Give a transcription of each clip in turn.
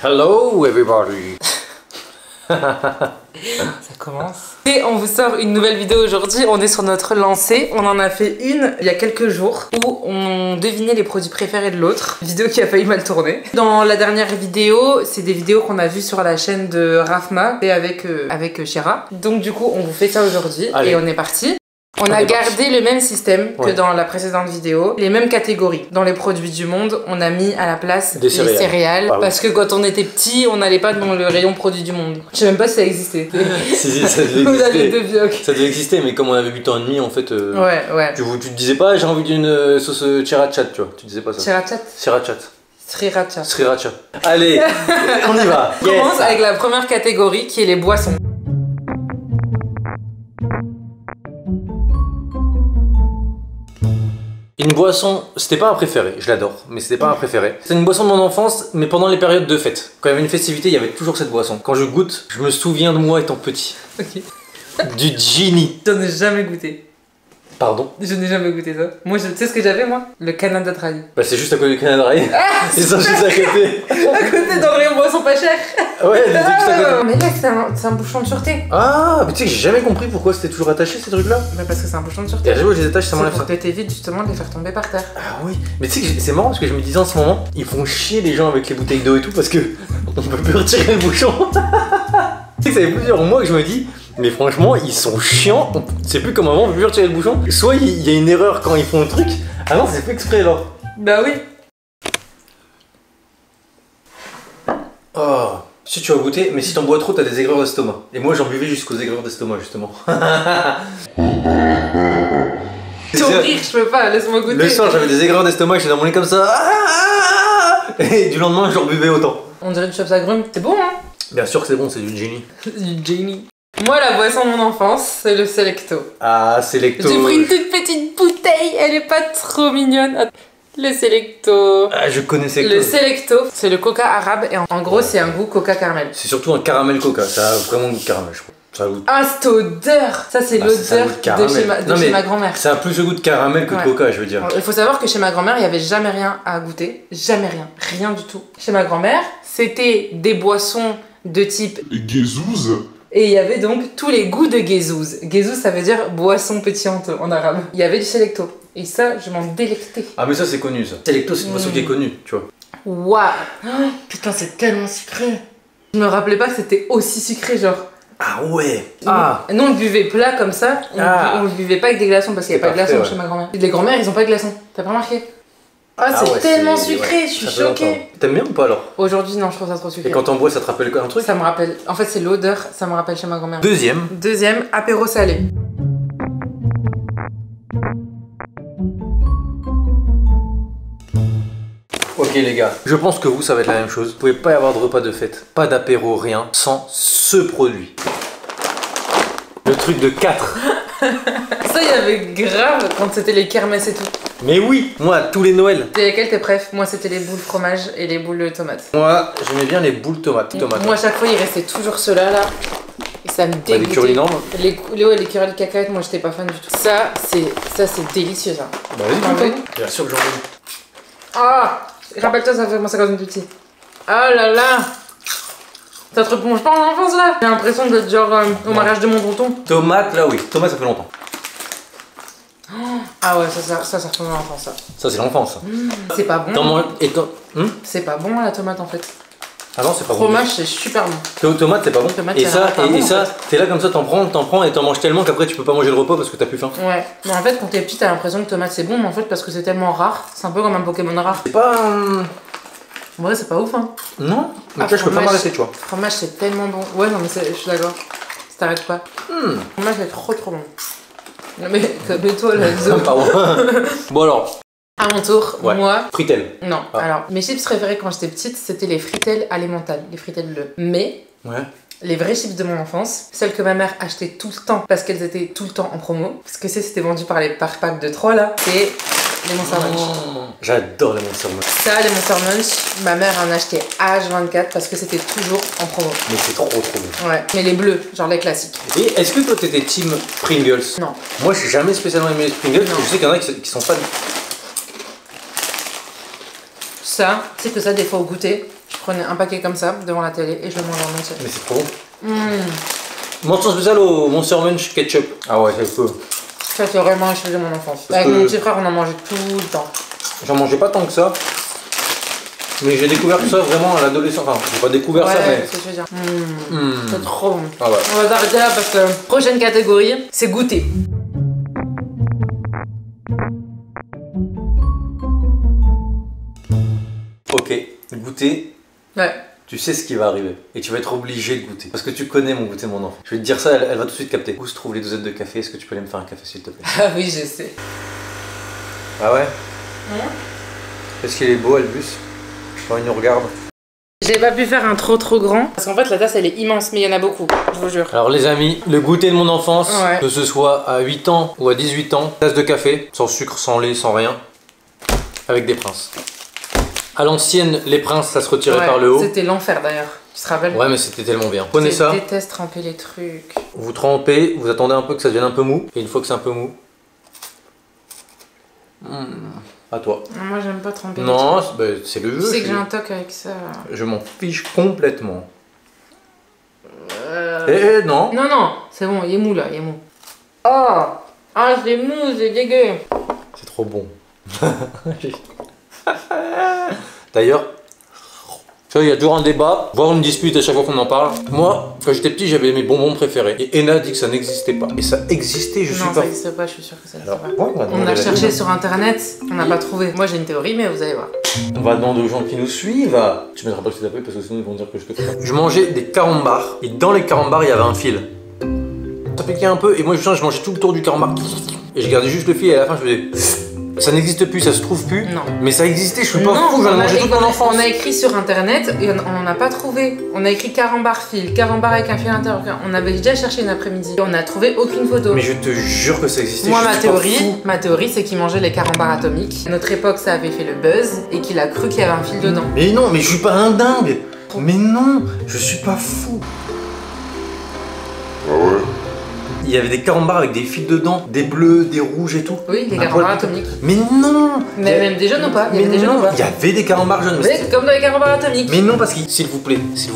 Hello everybody. Ça commence. Et on vous sort une nouvelle vidéo aujourd'hui, on est sur notre lancée. On en a fait une il y a quelques jours où on devinait les produits préférés de l'autre. Vidéo qui a failli mal tourner. Dans la dernière vidéo, c'est des vidéos qu'on a vues sur la chaîne de Rafma et avec Shira. Donc du coup, on vous fait ça aujourd'hui et on est parti. On a gardé le même système que dans la précédente vidéo, les mêmes catégories. Dans les produits du monde, on a mis à la place les céréales. Parce que quand on était petit, on n'allait pas dans le rayon produits du monde. Je sais même pas si ça existait. Si, ça devait Vous avez deux vioques. Ça devait exister, mais comme on avait 8 ans et demi, en fait. Ouais. Tu te disais pas, j'ai envie d'une sauce sriracha, tu vois. Tu disais pas ça. Sriracha. Sriracha. Allez, on y va. On commence avec la première catégorie qui est les boissons. Une boisson, c'était pas un préféré, je l'adore, mais c'était pas un préféré. C'est une boisson de mon enfance, mais pendant les périodes de fête. Quand il y avait une festivité, il y avait toujours cette boisson. Quand je goûte, je me souviens de moi étant petit. Ok. Du Genie. J'en ai jamais goûté. Pardon? Je n'ai jamais goûté ça. Moi, tu sais ce que j'avais, moi? Le Canada Dry. Bah, c'est juste à côté du Canada Dry. Ils sont juste à côté. À côté dans le rayon boisson pas cher. Ouais, juste à côté. Mais là, c'est un bouchon de sûreté. Ah, mais tu sais que j'ai jamais compris pourquoi c'était toujours attaché ces trucs-là. Bah, parce que c'est un bouchon de sûreté. Et à chaque fois que je les attache, ça m'enlève ça. C'est pour que t'évites justement de les faire tomber par terre. Ah oui, mais tu sais que c'est marrant parce que je me disais en ce moment, ils font chier les gens avec les bouteilles d'eau et tout parce que on peut plus retirer le bouchon. Tu sais que ça fait plusieurs mois que je me dis, mais franchement, ils sont chiants. C'est plus comme avant, on peut plus retirer le bouchon. Soit il y a une erreur quand ils font le truc. Ah non, c'est fait exprès alors. Bah oui. Oh, si tu vas goûter, mais si t'en bois trop, t'as des aigreurs d'estomac. Et moi, j'en buvais jusqu'aux aigreurs d'estomac justement. Sans rire, je peux pas, laisse-moi goûter. Le soir, j'avais des aigreurs d'estomac, j'étais dans mon lit comme ça. Et du lendemain, je buvais autant. On dirait du chops agrumes, c'est bon hein? Bien sûr que c'est bon, c'est du Genie. Du Genie. Moi, la boisson de mon enfance, c'est le Selecto. Ah, Selecto. J'ai pris une toute petite bouteille, elle est pas trop mignonne. Le Selecto. Ah, je connaissais Le Selecto, c'est le coca arabe et en gros, c'est un goût coca caramel. C'est surtout un caramel coca, ça a vraiment le goût de caramel, je crois. Ça goûte... Ah, cette odeur! Ça, c'est l'odeur de chez ma grand-mère. Ça a plus le goût de caramel que de coca, je veux dire. Il faut savoir que chez ma grand-mère, il n'y avait jamais rien à goûter. Jamais rien. Rien du tout. Chez ma grand-mère, c'était des boissons de type Guézouze. Et il y avait donc tous les goûts de guézouz. Guézouz, ça veut dire boisson pétillante en arabe. Il y avait du Selecto. Et ça, je m'en délectais. Ah, mais ça, c'est connu, ça. Selecto, c'est une boisson qui est connue, tu vois. Waouh! Oh, putain, c'est tellement sucré. Je me rappelais pas que c'était aussi sucré, genre. Ah ouais. Nous, on le buvait plat comme ça. On le buvait pas avec des glaçons parce qu'il n'y a pas de glaçons chez ma grand-mère. Les grand-mères, ils ont pas de glaçons. T'as pas remarqué? Ah, c'est tellement sucré, je suis choquée. T'aimes bien ou pas alors? Aujourd'hui, non, je trouve ça trop sucré. Et quand t'en bois, ça te rappelle un truc? Ça me rappelle. En fait, c'est l'odeur, ça me rappelle chez ma grand-mère. Deuxième, apéro salé. Ok les gars, je pense que vous, ça va être la même chose. Vous pouvez pas y avoir de repas de fête, pas d'apéro, rien, sans ce produit. Le truc de 4. Ça, il y avait grave quand c'était les kermesses et tout. Mais oui, moi, tous les Noëls. C'était lesquels tes préf? Moi, c'était les boules fromage et les boules de tomates. Moi, j'aimais bien les boules tomates. Moi, à chaque fois, il restait toujours ceux-là, là. Et ça me dégoûtait. Les curlinambes. Les curry de cacahuètes, moi, j'étais pas fan du tout. Ça, c'est délicieux, ça. Bah vas-y, bien sûr que j'en veux. Ah! Rappelle-toi, ça fait moi ça quand j'étais petit. Ah là là! Ça te replonge pas en enfance là? J'ai l'impression d'être genre au mariage de mon tonton. Tomate, là oui. Tomate, ça fait longtemps. Ah ouais, ça replonge en enfance ça. Ça, c'est l'enfance. C'est pas bon. C'est pas bon la tomate en fait. Ah non, c'est pas bon. Fromage, c'est super bon. Tomate, c'est pas bon. Tomate, et ça, pas bon, t'es là comme ça, t'en prends et t'en manges tellement qu'après tu peux pas manger le repas parce que t'as plus faim. Ouais. Mais en fait, quand t'es petit, t'as l'impression que tomate c'est bon, mais en fait, parce que c'est tellement rare, c'est un peu comme un Pokémon rare. C'est pas. En vrai, c'est pas ouf hein. Non, mais je peux pas m'arrêter, tu vois. Fromage, c'est tellement bon. Ouais, non, mais je suis d'accord. Ça t'arrête pas. Fromage, c'est trop bon. Non, mais toi là, pardon. Bon alors. À mon tour, moi... Fritel. Non, alors, mes chips préférés quand j'étais petite, c'était les Fritel alimentales, les Fritel bleues. Mais, les vrais chips de mon enfance, celles que ma mère achetait tout le temps, parce qu'elles étaient tout le temps en promo, parce que c'était vendu par pack de 3 là, c'est les Monster Munch. J'adore les Monster Munch. Ça, les Monster Munch, ma mère en achetait H24 parce que c'était toujours en promo. Mais c'est trop bon. Ouais, mais les bleus, genre les classiques. Et est-ce que toi t'étais team Pringles? Non. Moi, j'ai jamais spécialement aimé les Pringles, je sais qu'il y en a qui sont pas... Ça, c'est que ça, des fois au goûter, prenais un paquet comme ça devant la télé et je le mangeais en entier. Mais c'est trop bon. Mention spéciale au Monster Munch ketchup. Ah ouais, c'est peu. Ça, c'est vraiment un chose de mon enfance. Parce Avec que- mon petit frère, on en mangeait tout le temps. J'en mangeais pas tant que ça. Mais j'ai découvert ça vraiment à l'adolescence. Enfin, j'ai pas découvert ça, mais. c'est ce que je veux dire. Hmm. C'est trop bon. Ah ouais. On va s'arrêter là parce que prochaine catégorie, c'est goûter. Ok, goûter, Ouais. tu sais ce qui va arriver. Et tu vas être obligé de goûter. Parce que tu connais mon goûter, mon enfant. Je vais te dire ça, elle va tout de suite capter. Où se trouvent les dosettes de café? Est-ce que tu peux aller me faire un café, s'il te plaît? Ah oui, je sais. Ah ouais? Est-ce qu'il est beau, Albus? Quand il nous regarde. J'ai pas pu faire un trop grand parce qu'en fait la tasse elle est immense mais il y en a beaucoup, je vous jure. Alors les amis, le goûter de mon enfance, Ouais. que ce soit à 8 ans ou à 18 ans, tasse de café, sans sucre, sans lait, sans rien, avec des princes. À l'ancienne, les princes, ça se retirait Ouais, par le haut. c'était l'enfer d'ailleurs, tu te rappelles? Ouais, mais c'était tellement bien. Prenez ça, Je déteste tremper les trucs. vous trempez, vous attendez un peu que ça devienne un peu mou, et une fois que c'est un peu mou, à toi. Non, moi j'aime pas tremper les Non, trucs. c'est le Tu jeu. sais que j'ai un toc avec ça. Je m'en fiche complètement. Non. Non, non, c'est bon, il est mou là, il est mou. Oh! Ah, c'est mou, c'est dégueu. C'est trop bon. D'ailleurs, tu vois, il y a toujours un débat, voire une dispute à chaque fois qu'on en parle. Moi, quand j'étais petit, j'avais mes bonbons préférés. Et Ena dit que ça n'existait pas. Et ça existait, je suis Non, pas ça fou. n'existe pas, je suis sûre que ça n'existe Alors, pas. ouais, on va On demander a la cherché deuxième. sur internet, on n'a pas trouvé. Moi j'ai une théorie, mais vous allez voir. On va demander aux gens qui nous suivent. Tu mettras pas le site après parce que sinon ils vont dire que je te fais. Je mangeais des carambars. Et dans les carambars, il y avait un fil. Ça piquait un peu. Et moi, je mangeais tout le tour du carambar. Et je gardais juste le fil. Et à la fin, je faisais. Ça n'existe plus, ça se trouve plus. Non. Mais ça existait, je suis pas Non, fou, j'en ai on a- mangé toute mon enfance. On a écrit sur internet et on n'en a pas trouvé. On a écrit carambar fil, carambar avec un fil intérieur. On avait déjà cherché une après-midi. Et on n'a trouvé aucune photo. Mais je te jure que ça existait. Moi, je suis pas fou. ma théorie, c'est qu'il mangeait les carambars atomiques. À notre époque, ça avait fait le buzz et qu'il a cru qu'il y avait un fil dedans. Mais non, mais je suis pas un dingue. Mais non, je suis pas fou. Il y avait des carambars avec des fils dedans, des bleus, des rouges et tout. Oui, les Un carambars poil- atomiques. Mais non. Mais Il y a- même des jaunes ou pas? Il y Mais avait des jaunes non, ou pas? il y avait des carambars jaunes. Oui, comme dans les carambars atomiques. Mais non, parce que s'il vous plaît, si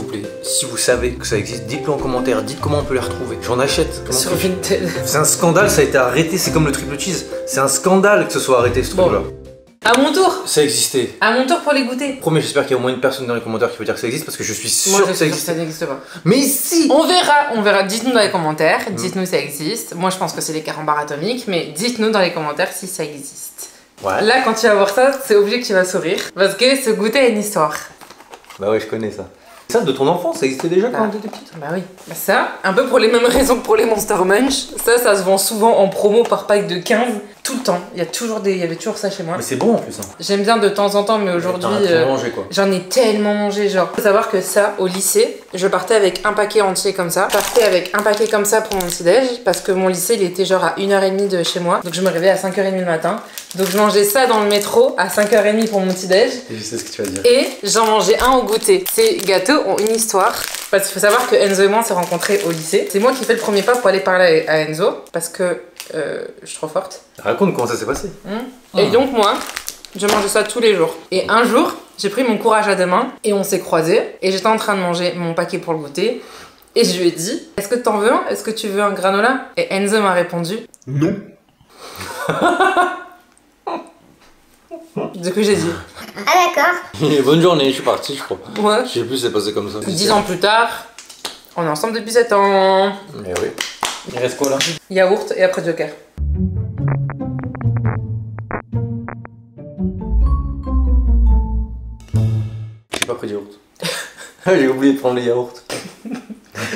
vous savez que ça existe, dites-le en commentaire, dites comment on peut les retrouver. J'en achète. Sur Vinted. C'est un scandale, ça a été arrêté, c'est comme le triple cheese. C'est un scandale que ce soit arrêté ce Bon. truc-là. À mon tour. Ça existait. À mon tour pour les goûter. Premier, j'espère qu'il y a au moins une personne dans les commentaires qui peut dire que ça existe parce que je suis Moi, sûr je que ça suis sûre que ça existe. n'existe pas. Mais si. On verra. Dites-nous dans les commentaires, dites-nous si ça existe. Moi, je pense que c'est les carambars atomiques, mais dites-nous dans les commentaires si ça existe. Ouais. Là, quand tu vas voir ça, c'est obligé que tu vas sourire, parce que ce goûter a une histoire. Bah ouais, je connais ça. Ça, de ton enfance, ça existait déjà quand Ah. t'étais petite? Bah oui. Bah ça, un peu pour les mêmes raisons que pour les Monster Munch, ça se vend souvent en promo par pack de 15, tout le temps. Il y avait toujours ça chez moi. Mais c'est bon en plus. Hein. J'aime bien de temps en temps, mais aujourd'hui... T'en as trop mangé quoi. J'en ai tellement mangé, genre. Faut savoir que ça, au lycée, je partais avec un paquet entier comme ça. Je partais avec un paquet comme ça pour mon petit-déj, parce que mon lycée, il était genre à 1h30 de chez moi. Donc je me réveillais à 5h30 le matin. Donc je mangeais ça dans le métro à 5h30 pour mon petit-déj. Je sais ce que tu vas dire. Et j'en mangeais un au goûter. Ces gâteaux ont une histoire. Parce qu'il faut savoir que Enzo et moi, on s'est rencontrés au lycée. C'est moi qui fais le premier pas pour aller parler à Enzo, parce que je suis trop forte. Raconte comment ça s'est passé. Et donc moi, je mangeais ça tous les jours. Et un jour, j'ai pris mon courage à deux mains et on s'est croisés. Et j'étais en train de manger mon paquet pour le goûter. Et je lui ai dit, est-ce que t'en veux un? Est-ce que tu veux un granola? Et Enzo m'a répondu, Non. du coup j'ai dit, Ah d'accord. Bonne journée, je suis parti, je crois. ouais. Je sais plus, c'est passé comme ça. 10 ans plus tard, on est ensemble depuis 7 ans. Mais oui. Il reste quoi là? Yaourt et après Joker. J'ai pas pris de yaourt. J'ai oublié de prendre les yaourts.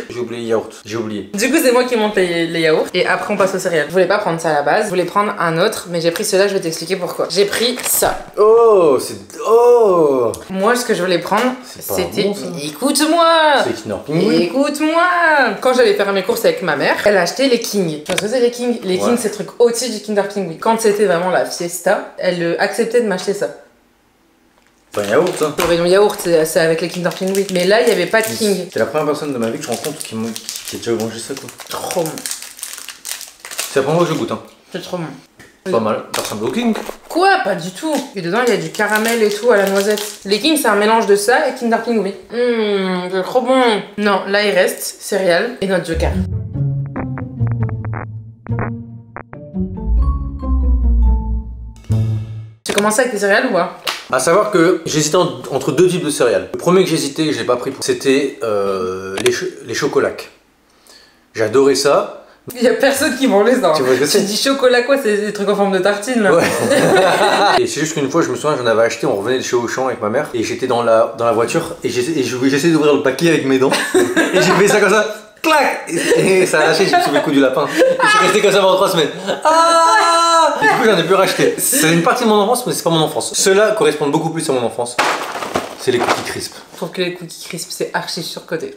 J'ai oublié les yaourts. J'ai oublié. Du coup, c'est moi qui monte les yaourts et après on passe aux céréales. Je voulais pas prendre ça à la base, je voulais prendre un autre, mais j'ai pris celui-là, je vais t'expliquer pourquoi. J'ai pris ça. Oh, c'est. Oh! Moi, ce que je voulais prendre, C'est pas c'était. bon, ça. Écoute-moi! C'est Kinder Pingui. Écoute-moi! Quand j'allais faire mes courses avec ma mère, elle a acheté les King. Tu vois ce que c'est les King? Les Ouais. King, c'est le truc au-dessus du Kinder Pingui. Quand c'était vraiment la fiesta, elle acceptait de m'acheter ça. C'est un yaourt, hein. Le rayon yaourt, c'est avec les Kinder Pingui. Mais là, il y avait pas de King. C'est la première personne de ma vie que je rencontre qui a déjà mangé ça quoi. Trop bon. C'est la première fois que je goûte hein. C'est trop bon. Pas mal, ça ressemble au King. Quoi? Pas du tout. Et dedans, il y a du caramel et tout à la noisette. Les Kings, c'est un mélange de ça et Kinder Pingui. C'est trop bon. Non, là, il reste céréales et notre Joker. Tu commences avec tes céréales ou pas? À savoir que j'hésitais entre deux types de céréales. Le premier que j'hésitais, que je l'ai pas pris, c'était les chocolats. J'adorais ça. Il y a personne qui mange ça. Tu vois ce que c'est? Tu dis chocolat quoi? C'est des trucs en forme de tartine là. Ouais. Et c'est juste qu'une fois, je me souviens, j'en avais acheté, on revenait de chez Auchan avec ma mère, et j'étais dans la voiture, et j'essayais d'ouvrir le paquet avec mes dents, et j'ai fait ça comme ça, clac, et ça a lâché, j'ai sauvé le coup du lapin. Et je suis resté comme ça pendant 3 semaines. Ah! Et du coup, j'en ai plus racheté. C'est une partie de mon enfance, mais c'est pas mon enfance. Ceux-là correspondent beaucoup plus à mon enfance. C'est les cookies crisp. Je trouve que les cookies crisp c'est archi surcoté.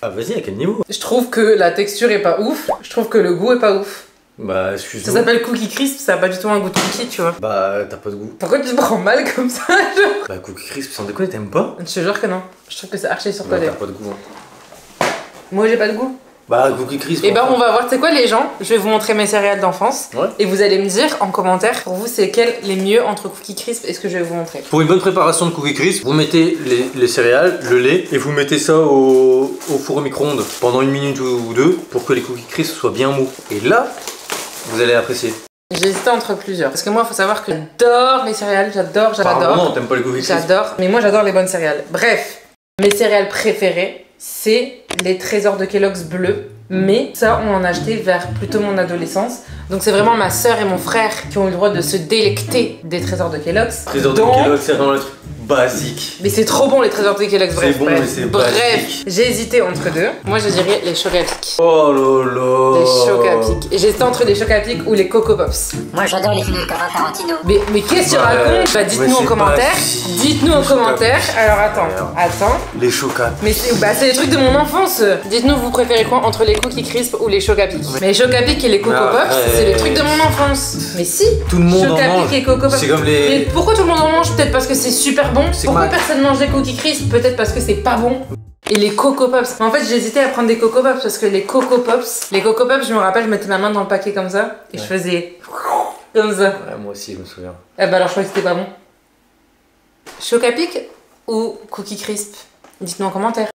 Ah vas-y, à quel niveau? Je trouve que la texture est pas ouf, je trouve que le goût est pas ouf. Bah excuse-moi. Ça s'appelle cookie crisp, ça a pas du tout un goût de cookie, tu vois. Bah t'as pas de goût. Pourquoi tu te prends mal comme ça, genre? Bah cookie crisp, sans déconner, t'aimes pas? Je te jure que non. Je trouve que c'est archi Bah surcoté. t'as pas de goût. Hein. Moi j'ai pas de goût. Bah cookie crisp. Et ben on va voir, tu sais quoi les gens? Je vais vous montrer mes céréales d'enfance. Ouais. Et vous allez me dire en commentaire pour vous c'est quel les mieux entre cookie crisp et ce que je vais vous montrer. Pour une bonne préparation de cookie crisp, vous mettez les céréales, le lait, et vous mettez ça au four au micro-ondes pendant 1 minute ou 2 pour que les cookies crisp soient bien mous. Et là, vous allez apprécier. J'ai hésité entre plusieurs. Parce que moi, il faut savoir que j'adore les céréales, j'adore. Apparemment, t'aimes pas les cookies crisp. J'adore, mais moi j'adore les bonnes céréales. Bref, mes céréales préférées, c'est les trésors de Kellogg's bleus. Mais ça, on en a acheté vers plutôt mon adolescence. Donc c'est vraiment ma soeur et mon frère qui ont eu le droit de se délecter des trésors de Kellogg's. Trésors de Kellogg's, c'est vraiment le truc basique. Mais c'est trop bon les trésors de Kellogg's, bref. C'est bon, mais c'est bref, j'ai hésité entre deux. Moi je dirais les Chocapic. Oh lolo. Les Chocapic. Et j'ai hésité entre les Chocapic ou les Coco Pops. Moi j'adore les films de Quentin Tarantino. Mais qu'est-ce que tu racontes? Bah dites-nous en commentaire. Dites-nous en commentaire. Alors attends. Les Chocapic. Mais c'est les trucs de mon enfance. Dites-nous vous préférez quoi entre les cookies crisp ou les Chocapic. Mais les Chocapic et les Coco Pops, c'est les trucs de mon enfance. Mais si. Tout le monde en mange. Chocapic et Coco Pops. C'est comme les. Mais pourquoi tout le monde en mange? Peut-être parce que c'est super bon. Pourquoi personne mange des cookies crisp? Peut-être parce que c'est pas bon. Et les Coco Pops. En fait, j'hésitais à prendre des Coco Pops parce que les Coco Pops, je me rappelle, je mettais ma main dans le paquet comme ça et je faisais comme ça. Ouais, moi aussi, je me souviens. Eh bah alors je crois que c'était pas bon. Chocapic ou cookie crisp? Dites-nous en commentaire.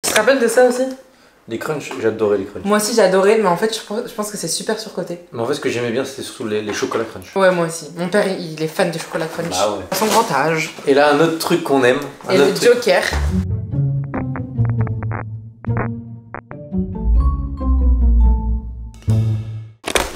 Tu te rappelles de ça aussi? Les crunchs, j'adorais les crunchs. Moi aussi j'adorais, mais en fait je pense que c'est super surcoté. Mais en fait, ce que j'aimais bien, c'était surtout les chocolats crunch. Ouais, moi aussi. Mon père il est fan de chocolat crunch. Bah ouais. À son grand âge. Et là, un autre truc qu'on aime. Et le Joker.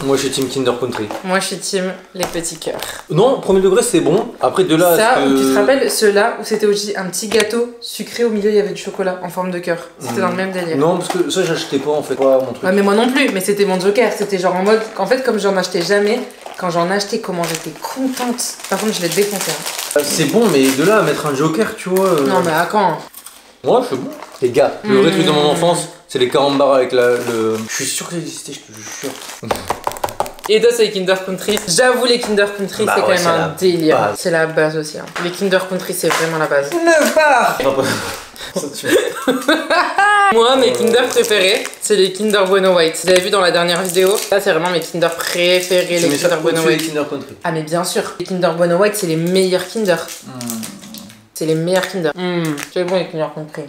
Moi, je suis team Kinder Country. Moi je suis team les petits cœurs. Non, premier degré, c'est bon. Après, de là Ça, à ce que... tu te rappelles ceux-là où c'était aussi un petit gâteau sucré au milieu, il y avait du chocolat en forme de cœur. C'était dans le même délire. Non, parce que ça, j'achetais pas en fait. Pas mon truc. Ouais, mais moi non plus, mais c'était mon Joker. C'était genre en mode. En fait, comme j'en achetais jamais, quand j'en achetais, comment j'étais contente. Par contre, je l'ai défoncé. Hein. C'est bon, mais de là à mettre un Joker, tu vois. Non, mais à quand? Ouais, c'est bon. Les gars, le vrai truc de mon enfance, c'est les carambars avec le. Je suis sûr que ça existait, je te jure. Et toi, c'est les Kinder Country. J'avoue, les Kinder Country, Bah c'est quand ouais, même c'est un la délire. base. C'est la base aussi. Hein. Les Kinder Country, c'est vraiment la base. Moi, mes Kinder préférés, c'est les Kinder Bueno White. Vous avez vu dans la dernière vidéo? Ça, c'est vraiment mes Kinder préférés, les Kinder Bueno les White. Kinder Country. Ah, mais bien sûr. Les Kinder Bueno White, c'est les meilleurs Kinder. C'est les meilleurs Kinder. C'est bon, les Kinder Country.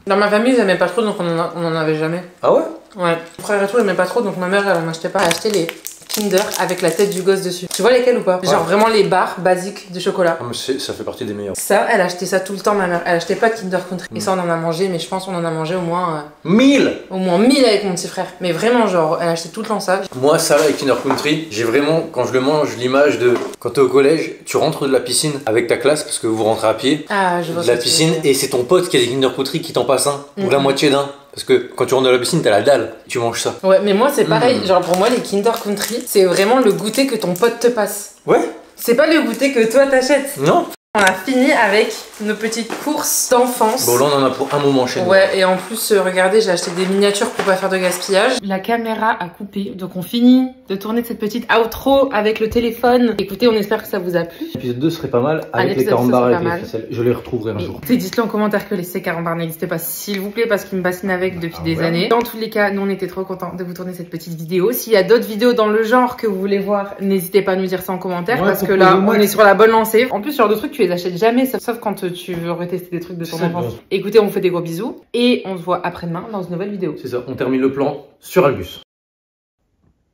Dans ma famille, ils aimaient pas trop, donc on en avait jamais. Ah ouais? Ouais. Mon frère et tout, ils aimaient pas trop, donc ma mère, elle en achetait pas. Elle achetait les Kinder avec la tête du gosse dessus. Tu vois lesquels ou pas? Genre vraiment les barres basiques de chocolat. Ah, mais ça fait partie des meilleurs. Ça, elle achetait ça tout le temps, ma mère. Elle achetait pas de Kinder Country. Et ça, on en a mangé, mais je pense qu'on en a mangé au moins 1000. 1000 avec mon petit frère. Mais vraiment, genre, elle achetait tout le temps ça. Moi, ça là, avec Kinder Country, j'ai vraiment, quand je le mange, l'image de quand t'es au collège, tu rentres de la piscine avec ta classe parce que vous rentrez à pied. Ah, je vois De la piscine, et c'est ton pote qui a des Kinder Country qui t'en passe un, ou la moitié d'un. Parce que quand tu rentres de la piscine, t'as la dalle, tu manges ça. Ouais, mais moi, c'est pareil. Genre, pour moi, les Kinder Country, c'est vraiment le goûter que ton pote te passe. Ouais? C'est pas le goûter que toi t'achètes. Non? On a fini avec nos petites courses d'enfance. Bon, là, on en a pour un moment chez nous. Ouais, et en plus, regardez, j'ai acheté des miniatures pour pas faire de gaspillage. La caméra a coupé, donc on finit de tourner cette petite outro avec le téléphone. Écoutez, on espère que ça vous a plu. L'épisode 2 serait pas mal avec les carambars et les ficelles. Je les retrouverai un jour. Dites-le en commentaire que ces carambars n'existent pas, s'il vous plaît, parce qu'ils me bassinent avec depuis des années. Dans tous les cas, nous, on était trop contents de vous tourner cette petite vidéo. S'il y a d'autres vidéos dans le genre que vous voulez voir, n'hésitez pas à nous dire ça en commentaire, parce que là, on est sur la bonne lancée. En plus, ce genre de trucs, tu les achètes jamais, sauf quand tu veux retester des trucs de ton enfance. Écoutez, on vous fait des gros bisous et on se voit après-demain dans une nouvelle vidéo. C'est ça, on termine le plan sur Albus.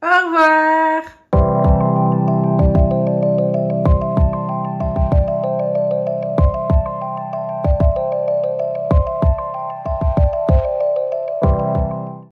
Au revoir.